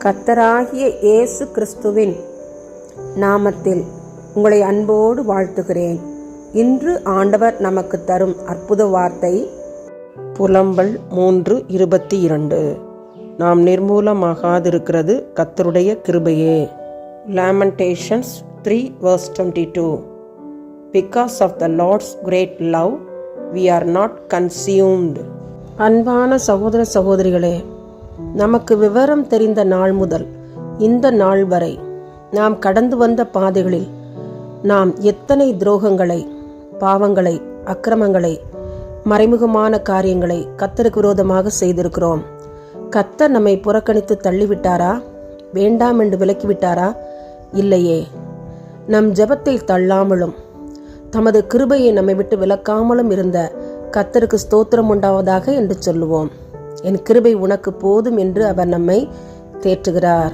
கர்த்தராகிய இயேசு கிறிஸ்துவின் நாமத்தில் உங்களை அன்போடு வாழ்த்துகிறேன். இன்று ஆண்டவர் நமக்கு தரும் அற்புத வார்த்தை புலம்பல் 3:22. நாம் நிர்மூலமாகாதிருக்கிறது கர்த்தருடைய கிருபையே. Lamentations 3:22. Because of the Lord's great love, we are not consumed. அன்பான சகோதர சகோதரிகளே, நமக்கு விவரம் தெரிந்த நாள் முதல் இந்த நாள் வரை நாம் கடந்து வந்த பாதைகளில் நாம் எத்தனை துரோகங்களை, பாவங்களை, அக்கிரமங்களை, மறைமுகமான காரியங்களை கர்த்தருக்கு விரோதமாக செய்திருக்கிறோம். கர்த்தர் நம்மை புறக்கணித்து தள்ளிவிட்டாரா? வேண்டாம் என்று விலக்கிவிட்டாரா? இல்லையே. நம் ஜெபத்தை தள்ளாமலும் தமது கிருபையை நம்மை விட்டு விலக்காமலும் இருந்த கர்த்தருக்கு ஸ்தோத்திரம் உண்டாவதாக என்று சொல்லுவோம். என் கிருபை உனக்கு போதும் என்று அவர் நம்மை தேற்றுகிறார்.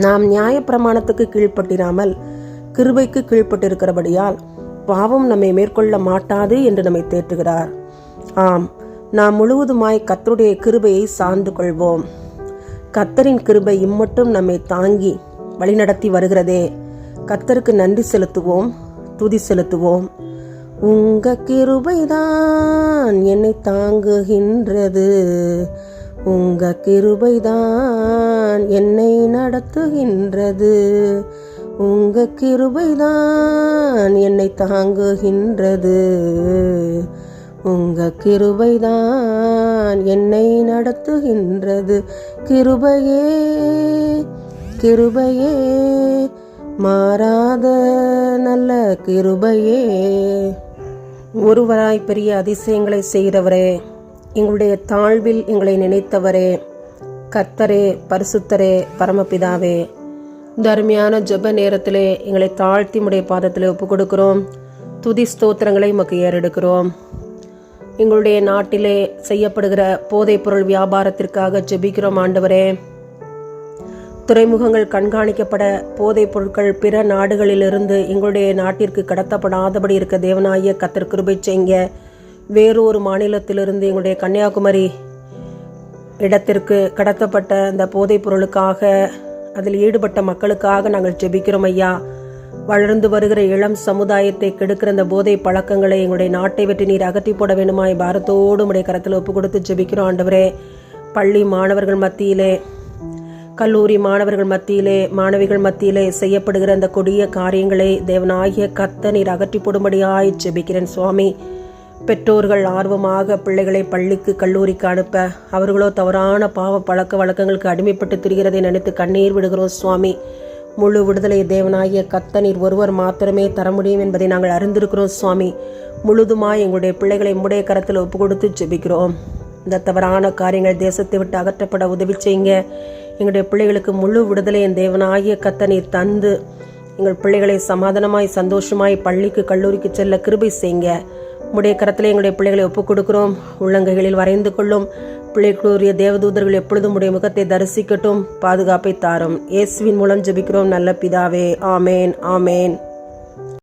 நாம் நியாயப்பிரமாணத்துக்கு கீழ்ப்பட்டிராமல் கிருபைக்கு கீழ்ப்பட்டிருக்கிறபடியால் பாவம் நம்மை மேற்கொள்ள மாட்டாது என்று நம்மை தேற்றுகிறார். ஆம், நாம் முழுவதுமாய் கர்த்தருடைய கிருபையை சார்ந்து கொள்வோம். கர்த்தரின் கிருபை இம்மட்டும் நம்மை தாங்கி வழிநடத்தி வருகிறதே. கர்த்தருக்கு நன்றி செலுத்துவோம், துதி செலுத்துவோம். உங்க கிருபைதான் என்னை தாங்குகின்றது, உங்க கிருபைதான் என்னை நடத்துகின்றது, உங்க கிருபைதான் என்னை தாங்குகின்றது, உங்க கிருபைதான் என்னை நடத்துகின்றது. கிருபையே கிருபையே மாறாத நல்ல கிருபையே. ஒருவராய் பெரிய அதிசயங்களை செய்கிறவரே, எங்களுடைய தாழ்வில் எங்களை நினைத்தவரே, கர்த்தரே, பரிசுத்தரே, பரமபிதாவே, இந்த அருமையான ஜெப நேரத்திலே எங்களை தாழ்த்தி உடைய பாதத்திலே ஒப்பு கொடுக்கிறோம். துதி ஸ்தோத்திரங்களை உமக்கு ஏறெடுக்கிறோம். எங்களுடைய நாட்டிலே செய்யப்படுகிற போதைப் பொருள் வியாபாரத்திற்காக ஜெபிக்கிறோம். ஆண்டவரே, துறைமுகங்கள் கண்காணிக்கப்பட போதைப் பொருட்கள் பிற நாடுகளிலிருந்து எங்களுடைய நாட்டிற்கு கடத்தப்படாதபடி இருக்க தேவனாகிய கர்த்தர் கிருபை செய்யுங்க. வேறொரு மாநிலத்திலிருந்து எங்களுடைய கன்னியாகுமரி இடத்திற்கு கடத்தப்பட்ட அந்த போதைப் பொருளுக்காக, அதில் ஈடுபட்ட மக்களுக்காக நாங்கள் ஜெபிக்கிறோம் ஐயா. வளர்ந்து வருகிற இளம் சமுதாயத்தை கெடுக்கிற அந்த போதை பழக்கங்களை எங்களுடைய நாட்டை விட்டு நீர் அகற்றி போட வேண்டுமாய் பாரத்தோடு உடைய கரத்தில் ஒப்பு கொடுத்து ஜெபிக்கிறோம். ஆண்டவரே, பள்ளி மாணவர்கள் மத்தியிலே, கல்லூரி மாணவர்கள் மத்தியிலே, மாணவிகள் மத்தியிலே செய்யப்படுகிற அந்த கொடிய காரியங்களை தேவனாகிய கர்த்தர் நீர் அகற்றி போடும்படியாய் ஜெபிக்கிறேன் சுவாமி. பெற்றோர்கள் ஆர்வமாக பிள்ளைகளை பள்ளிக்கு கல்லூரிக்கு அனுப்ப அவர்களோ தவறான பாவ பழக்க வழக்கங்களுக்கு அடிமைப்பட்டு திரிகிறதை நினைத்து கண்ணீர் விடுகிறோம் சுவாமி. முழு விடுதலை தேவனாகிய கர்த்தர் நீர் ஒருவர் மாத்திரமே தர முடியும் என்பதை நாங்கள் அறிந்திருக்கிறோம் சுவாமி. முழுதுமாய் எங்களுடைய பிள்ளைகளை உம்முடைய கரத்தில் ஒப்பு கொடுத்து ஜெபிக்கிறோம். இந்த தவறான காரியங்கள் தேசத்தை விட்டு அகற்றப்பட உதவி செய்யுங்க. எங்களுடைய பிள்ளைகளுக்கு முழு விடுதலை என் தேவனாகிய கர்த்தர் நீர் தந்து எங்கள் பிள்ளைகளை சமாதானமாய் சந்தோஷமாய் பள்ளிக்கு கல்லூரிக்கு செல்ல கிருபை செய்யுங்க. உம்முடைய கரத்திலே எங்களுடைய பிள்ளைகளை ஒப்புக் கொடுக்கிறோம். உள்ளங்கைகளில் வரைந்து கொள்ளும். பிள்ளைகளுடைய தேவதூதர்கள் எப்பொழுதும் உடைய முகத்தை தரிசிக்கட்டும். பாதுகாப்பை தாரும். இயேசுவின் மூலம் ஜெபிக்கிறோம் நல்ல பிதாவே. ஆமேன், ஆமேன்.